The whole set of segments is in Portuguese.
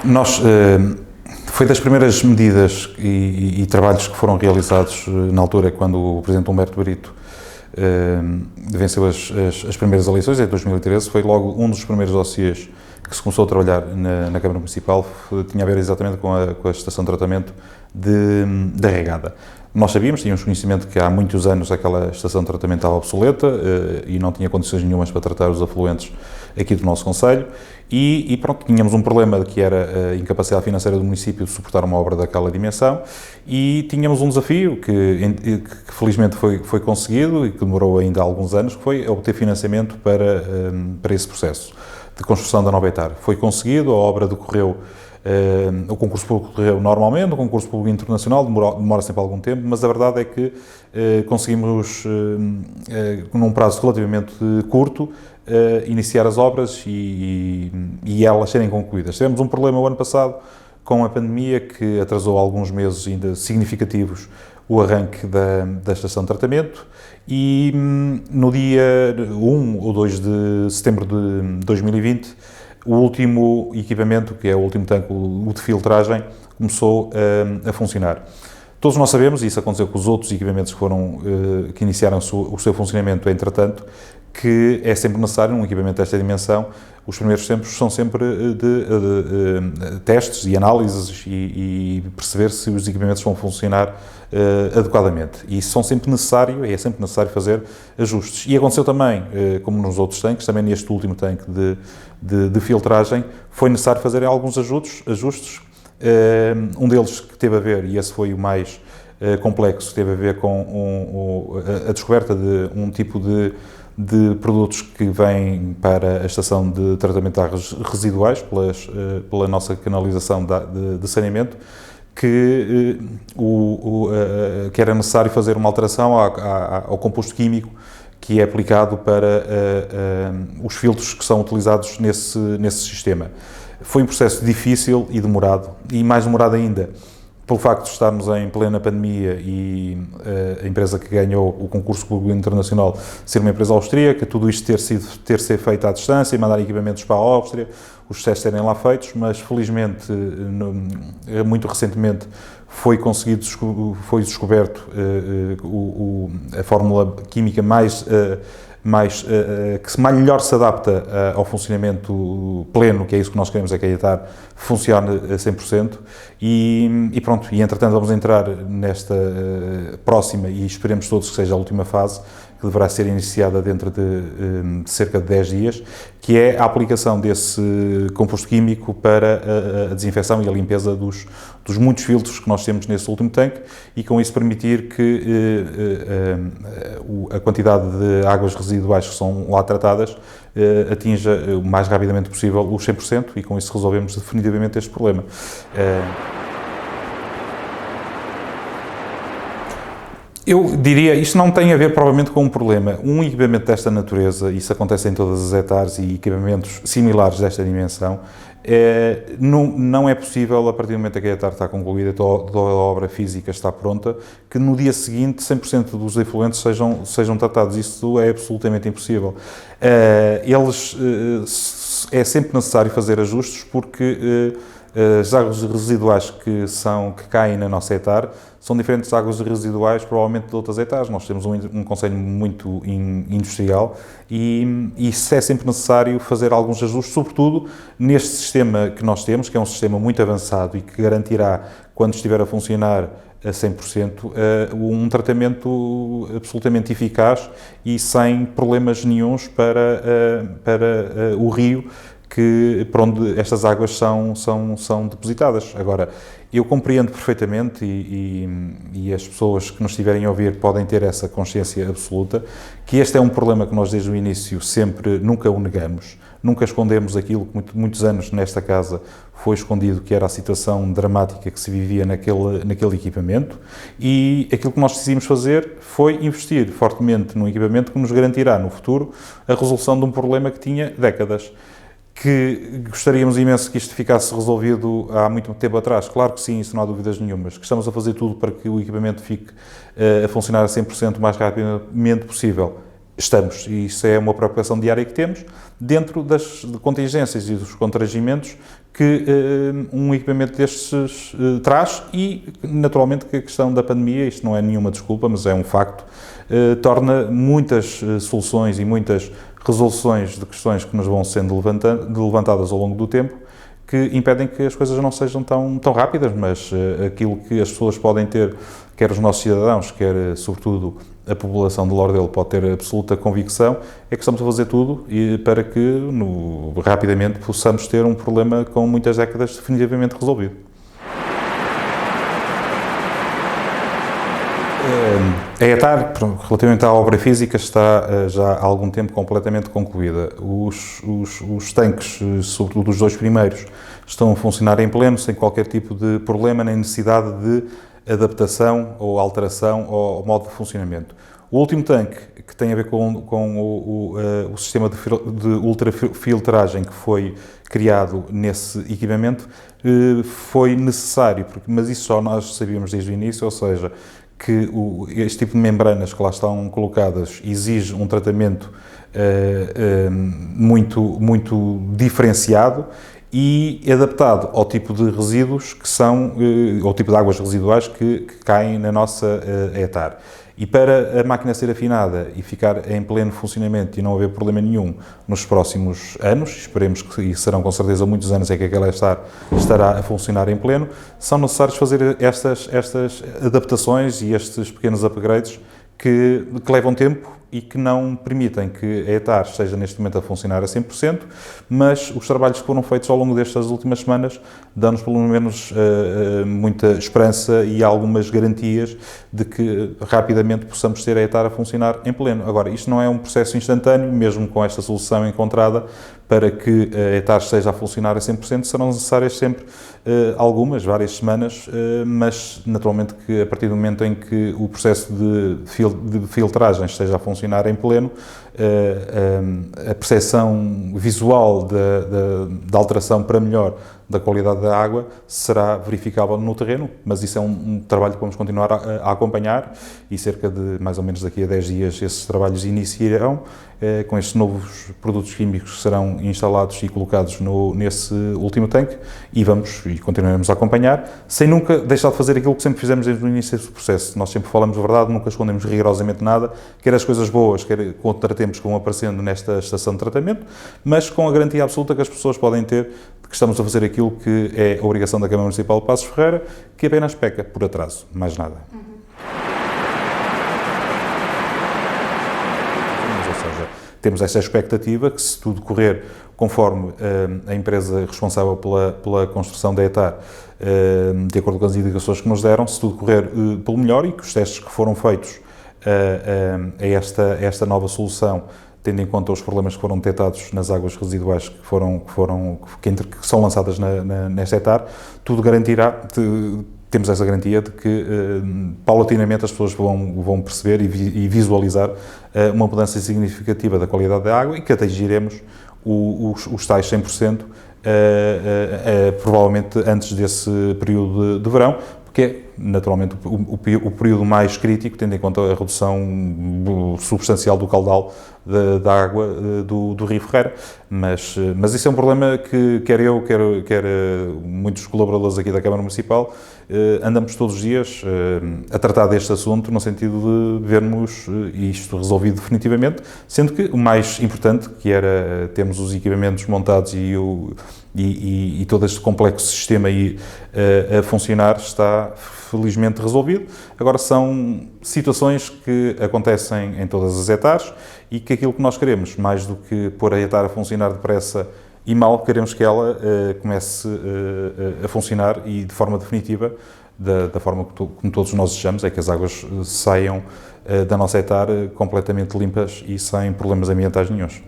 Nós, foi das primeiras medidas e trabalhos que foram realizados na altura, quando o Presidente Humberto Brito venceu as primeiras eleições, em 2013, foi logo um dos primeiros dossiês que se começou a trabalhar na Câmara Municipal, tinha a ver exatamente com a estação de tratamento da regada. Nós sabíamos, tínhamos conhecimento que há muitos anos aquela estação de tratamento estava obsoleta e não tinha condições nenhumas para tratar os afluentes aqui do nosso concelho e pronto, tínhamos um problema que era a incapacidade financeira do município de suportar uma obra daquela dimensão e tínhamos um desafio que felizmente foi conseguido e que demorou ainda alguns anos, que foi obter financiamento para esse processo de construção da nova etar. Foi conseguido, a obra decorreu, o concurso público decorreu normalmente, o concurso público internacional demora sempre algum tempo, mas a verdade é que conseguimos, num prazo relativamente curto, iniciar as obras e elas serem concluídas. Tivemos um problema o ano passado com a pandemia que atrasou alguns meses ainda significativos o arranque da estação de tratamento e no dia 1 ou 2 de setembro de 2020 o último equipamento, que é o último tanque, o de filtragem, começou a funcionar. Todos nós sabemos, e isso aconteceu com os outros equipamentos que iniciaram o seu funcionamento entretanto, que é sempre necessário, num equipamento desta dimensão, os primeiros tempos são sempre de testes e análises e perceber se os equipamentos vão funcionar adequadamente. E isso é sempre necessário fazer ajustes. E aconteceu também, como nos outros tanques, também neste último tanque de filtragem, foi necessário fazer alguns ajustes. Um deles que teve a ver, e esse foi o mais complexo, teve a ver com a descoberta de um tipo de produtos que vêm para a estação de tratamento de águas residuais, pela nossa canalização de saneamento, que era necessário fazer uma alteração ao composto químico que é aplicado para os filtros que são utilizados nesse sistema. Foi um processo difícil e demorado, e mais demorado ainda, pelo facto de estarmos em plena pandemia e a empresa que ganhou o concurso público internacional ser uma empresa austríaca, tudo isto ter sido feito à distância e mandar equipamentos para a Áustria, os testes serem lá feitos, mas felizmente, muito recentemente, foi descoberto a fórmula química que melhor se adapta ao funcionamento pleno, que é isso que nós queremos, é que a etar funcione a 100%, e pronto, e entretanto vamos entrar nesta próxima, e esperemos todos que seja a última fase, que deverá ser iniciada dentro de cerca de 10 dias, que é a aplicação desse composto químico para a desinfecção e a limpeza dos muitos filtros que nós temos nesse último tanque e com isso permitir que a quantidade de águas residuais que são lá tratadas atinja o mais rapidamente possível os 100% e com isso resolvemos definitivamente este problema. Eu diria, isto não tem a ver provavelmente com um problema. Um equipamento desta natureza, isso acontece em todas as hectares e equipamentos similares desta dimensão, não é possível, a partir do momento em que a hectare está concluída, toda a obra física está pronta, que no dia seguinte 100% dos efluentes sejam tratados. Isso é absolutamente impossível. É sempre necessário fazer ajustes porque as águas residuais que caem na nossa hectare são diferentes das águas residuais provavelmente de outras hectares. Nós temos um concelho muito industrial e isso é sempre necessário fazer alguns ajustes, sobretudo neste sistema que nós temos, que é um sistema muito avançado e que garantirá, quando estiver a funcionar a 100%, um tratamento absolutamente eficaz e sem problemas nenhuns para o rio para onde estas águas são depositadas. Agora, eu compreendo perfeitamente e as pessoas que nos estiverem a ouvir podem ter essa consciência absoluta que este é um problema que nós desde o início nunca o negamos, nunca escondemos aquilo que muitos anos nesta casa foi escondido, que era a situação dramática que se vivia naquele equipamento, e aquilo que nós decidimos fazer foi investir fortemente num equipamento que nos garantirá no futuro a resolução de um problema que tinha décadas. Que gostaríamos imenso que isto ficasse resolvido há muito tempo atrás. Claro que sim, isso não há dúvidas nenhumas. Que estamos a fazer tudo para que o equipamento fique a funcionar a 100% o mais rapidamente possível. Estamos, e isso é uma preocupação diária que temos, dentro das contingências e dos constrangimentos que um equipamento destes traz e, naturalmente, que a questão da pandemia, isto não é nenhuma desculpa, mas é um facto, torna muitas soluções e muitas resoluções de questões que nos vão sendo levantadas ao longo do tempo, que impedem que as coisas não sejam tão rápidas, mas aquilo que as pessoas podem ter, quer os nossos cidadãos, quer, sobretudo, a população de Lordelo pode ter absoluta convicção, é que estamos a fazer tudo para que, rapidamente, possamos ter um problema com muitas décadas definitivamente resolvido. A ETAR, relativamente à obra física, está já há algum tempo completamente concluída. Os tanques, sobretudo os 2 primeiros, estão a funcionar em pleno, sem qualquer tipo de problema nem necessidade de adaptação ou alteração ao modo de funcionamento. O último tanque, que tem a ver com o sistema de ultrafiltragem que foi criado nesse equipamento, foi necessário, mas isso só nós sabíamos desde o início, ou seja, que este tipo de membranas que lá estão colocadas exige um tratamento muito diferenciado e adaptado ao tipo de resíduos que são, ao tipo de águas residuais que caem na nossa ETAR. E para a máquina ser afinada e ficar em pleno funcionamento e não haver problema nenhum nos próximos anos, esperemos que serão com certeza muitos anos é que aquela estará a funcionar em pleno, são necessários fazer estas adaptações e estes pequenos upgrades que levam tempo e que não permitem que a ETAR esteja neste momento a funcionar a 100%, mas os trabalhos que foram feitos ao longo destas últimas semanas dão-nos pelo menos muita esperança e algumas garantias de que rapidamente possamos ter a ETAR a funcionar em pleno. Agora, isto não é um processo instantâneo, mesmo com esta solução encontrada, para que a ETAR esteja a funcionar a 100%, serão necessárias sempre várias semanas, mas naturalmente que a partir do momento em que o processo de filtragem esteja a funcionar em pleno, a percepção visual da alteração para melhor da qualidade da água será verificável no terreno, mas isso é um trabalho que vamos continuar a acompanhar e cerca de, mais ou menos daqui a 10 dias, esses trabalhos iniciarão com estes novos produtos químicos que serão instalados e colocados nesse último tanque e continuaremos a acompanhar, sem nunca deixar de fazer aquilo que sempre fizemos desde o início deste processo. Nós sempre falamos a verdade, nunca escondemos rigorosamente nada, quer as coisas boas, quer contratempos que vão aparecendo nesta estação de tratamento, mas com a garantia absoluta que as pessoas podem ter de que estamos a fazer aquilo que é a obrigação da Câmara Municipal de Passos Ferreira, que apenas peca por atraso, mais nada. Ou seja, temos essa expectativa que, se tudo correr conforme a empresa responsável pela construção da ETAR, de acordo com as indicações que nos deram, se tudo correr pelo melhor e que os testes que foram feitos a esta nova solução, tendo em conta os problemas que foram detectados nas águas residuais que são lançadas nesta ETAR, tudo garantirá, temos essa garantia de que paulatinamente as pessoas vão perceber e visualizar uma mudança significativa da qualidade da água e que atingiremos os tais 100%, provavelmente antes desse período de verão, porque é naturalmente o período mais crítico, tendo em conta a redução substancial do caudal da água do Rio Ferreira. Mas isso é um problema que quer eu, quer muitos colaboradores aqui da Câmara Municipal, andamos todos os dias a tratar deste assunto no sentido de vermos isto resolvido definitivamente, sendo que o mais importante, que era termos os equipamentos montados e todo este complexo sistema aí a funcionar, está felizmente resolvido. Agora são situações que acontecem em todas as ETARs e que aquilo que nós queremos, mais do que pôr a ETAR a funcionar depressa e mal, queremos que ela comece a funcionar e de forma definitiva, da forma como todos nós desejamos, é que as águas saiam da nossa ETAR completamente limpas e sem problemas ambientais nenhuns.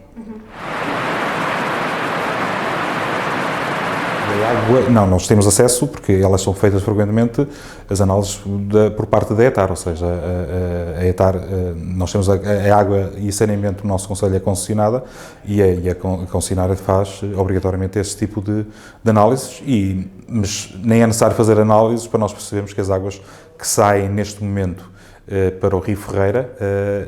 Não, nós temos acesso, porque elas são feitas frequentemente, as análises por parte da ETAR, ou seja, a ETAR, nós temos a água e saneamento do nosso concelho é concessionada e a concessionária faz obrigatoriamente esse tipo de análises, mas nem é necessário fazer análises para nós percebermos que as águas que saem neste momento para o Rio Ferreira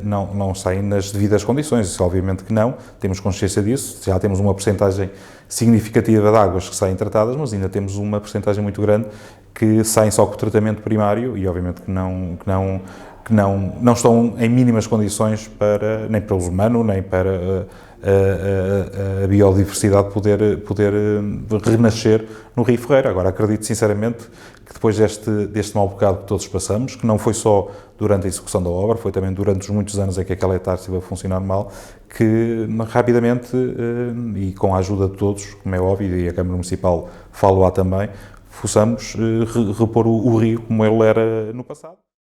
não saem nas devidas condições. Isso, obviamente que não, temos consciência disso, já temos uma percentagem significativa de águas que saem tratadas, mas ainda temos uma percentagem muito grande que saem só com o tratamento primário e, obviamente, que não estão em mínimas condições nem para o uso humano, nem para a biodiversidade poder renascer no Rio Ferreira. Agora, acredito sinceramente que depois deste mau bocado que todos passamos, que não foi só durante a execução da obra, foi também durante os muitos anos em que aquela hectare esteve a funcionar mal, que rapidamente e com a ajuda de todos, como é óbvio, e a Câmara Municipal fala lá também, possamos repor o rio como ele era no passado.